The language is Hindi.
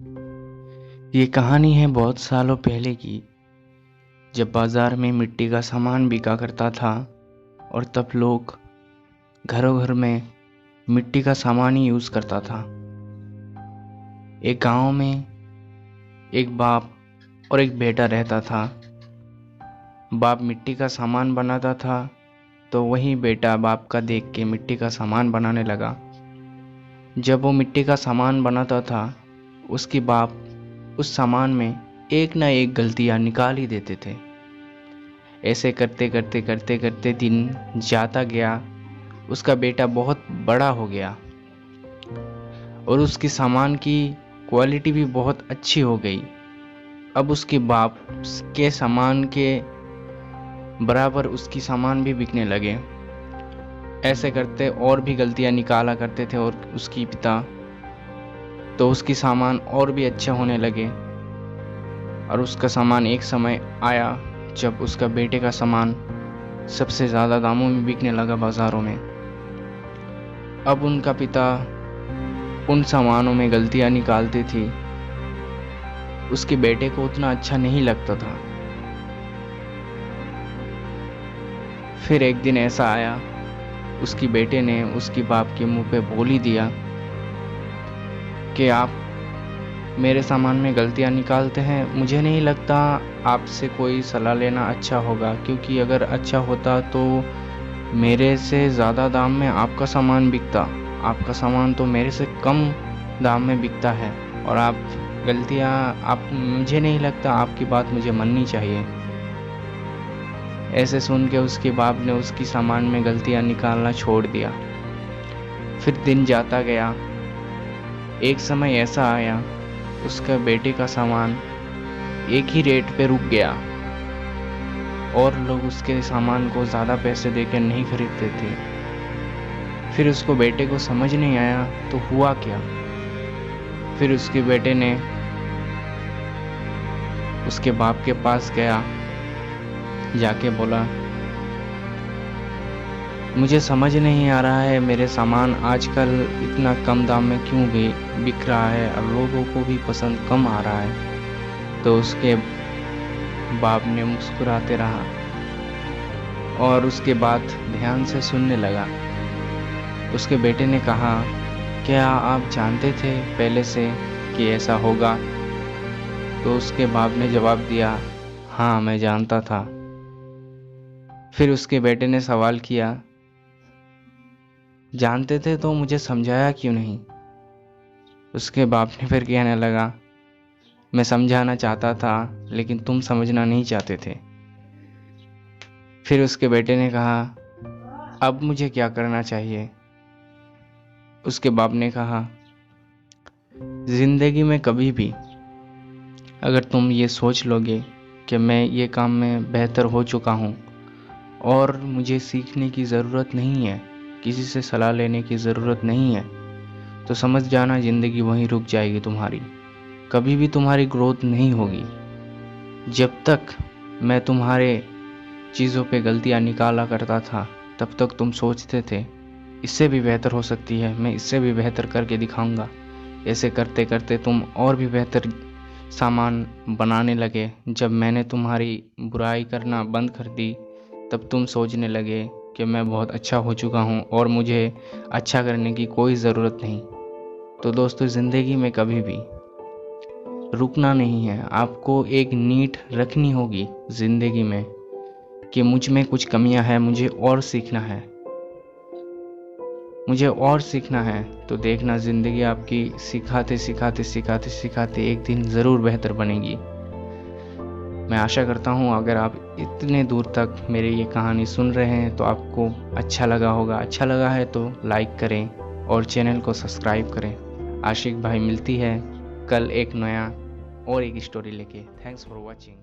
ये कहानी है बहुत सालों पहले की, जब बाजार में मिट्टी का सामान बिका करता था और तब लोग घरों घर में मिट्टी का सामान ही यूज़ करता था। एक गांव में एक बाप और एक बेटा रहता था। बाप मिट्टी का सामान बनाता था तो वही बेटा बाप का देख के मिट्टी का सामान बनाने लगा। जब वो मिट्टी का सामान बनाता था, उसकी बाप उस सामान में एक ना एक गलतियां निकाल ही देते थे। ऐसे करते करते करते करते दिन जाता गया। उसका बेटा बहुत बड़ा हो गया और उसकी सामान की क्वालिटी भी बहुत अच्छी हो गई। अब उसके बाप के सामान के बराबर उसकी सामान भी बिकने लगे। ऐसे करते और भी गलतियां निकाला करते थे और उसकी पिता, तो उसकी सामान और भी अच्छे होने लगे। और उसका सामान एक समय आया जब उसका बेटे का सामान सबसे ज़्यादा दामों में बिकने लगा बाज़ारों में। अब उनका पिता उन सामानों में गलतियां निकालती थी, उसके बेटे को उतना अच्छा नहीं लगता था। फिर एक दिन ऐसा आया, उसकी बेटे ने उसकी बाप के मुंह पे बोल ही दिया कि आप मेरे सामान में गलतियां निकालते हैं। मुझे नहीं लगता आपसे कोई सलाह लेना अच्छा होगा, क्योंकि अगर अच्छा होता तो मेरे से ज़्यादा दाम में आपका सामान बिकता। आपका सामान तो मेरे से कम दाम में बिकता है और मुझे नहीं लगता आपकी बात मुझे माननी चाहिए। ऐसे सुन के उसके बाप ने उसकी सामान में गलतियां निकालना छोड़ दिया। फिर दिन जाता गया। एक समय ऐसा आया, उसका बेटे का सामान एक ही रेट पे रुक गया और लोग उसके सामान को ज़्यादा पैसे देकर नहीं खरीदते थे। फिर उसको बेटे को समझ नहीं आया तो हुआ क्या। फिर उसके बेटे ने उसके बाप के पास गया, जाके बोला, मुझे समझ नहीं आ रहा है मेरे सामान आजकल इतना कम दाम में क्यों बिक रहा है और लोगों को भी पसंद कम आ रहा है। तो उसके बाप ने मुस्कुराते रहा और उसके बाद ध्यान से सुनने लगा। उसके बेटे ने कहा, क्या आप जानते थे पहले से कि ऐसा होगा? तो उसके बाप ने जवाब दिया, हाँ मैं जानता था। फिर उसके बेटे ने सवाल किया, जानते थे तो मुझे समझाया क्यों नहीं? उसके बाप ने फिर कहने लगा, मैं समझाना चाहता था लेकिन तुम समझना नहीं चाहते थे। फिर उसके बेटे ने कहा, अब मुझे क्या करना चाहिए? उसके बाप ने कहा, जिंदगी में कभी भी अगर तुम ये सोच लोगे कि मैं ये काम में बेहतर हो चुका हूँ और मुझे सीखने की ज़रूरत नहीं है, किसी से सलाह लेने की ज़रूरत नहीं है, तो समझ जाना ज़िंदगी वहीं रुक जाएगी तुम्हारी। कभी भी तुम्हारी ग्रोथ नहीं होगी। जब तक मैं तुम्हारे चीज़ों पे गलतियाँ निकाला करता था, तब तक तुम सोचते थे इससे भी बेहतर हो सकती है, मैं इससे भी बेहतर करके दिखाऊंगा। ऐसे करते करते तुम और भी बेहतर सामान बनाने लगे। जब मैंने तुम्हारी बुराई करना बंद कर दी, तब तुम सोचने लगे कि मैं बहुत अच्छा हो चुका हूँ और मुझे अच्छा करने की कोई ज़रूरत नहीं। तो दोस्तों, ज़िंदगी में कभी भी रुकना नहीं है। आपको एक नीड रखनी होगी ज़िंदगी में कि मुझ में कुछ कमियां हैं, मुझे और सीखना है, मुझे और सीखना है। तो देखना ज़िंदगी आपकी सिखाते सिखाते सिखाते सिखाते एक दिन ज़रूर बेहतर बनेगी। मैं आशा करता हूँ अगर आप इतने दूर तक मेरी ये कहानी सुन रहे हैं तो आपको अच्छा लगा होगा। अच्छा लगा है तो लाइक करें और चैनल को सब्सक्राइब करें। आशिक भाई मिलती है कल एक नया और एक स्टोरी लेके। Thanks for watching.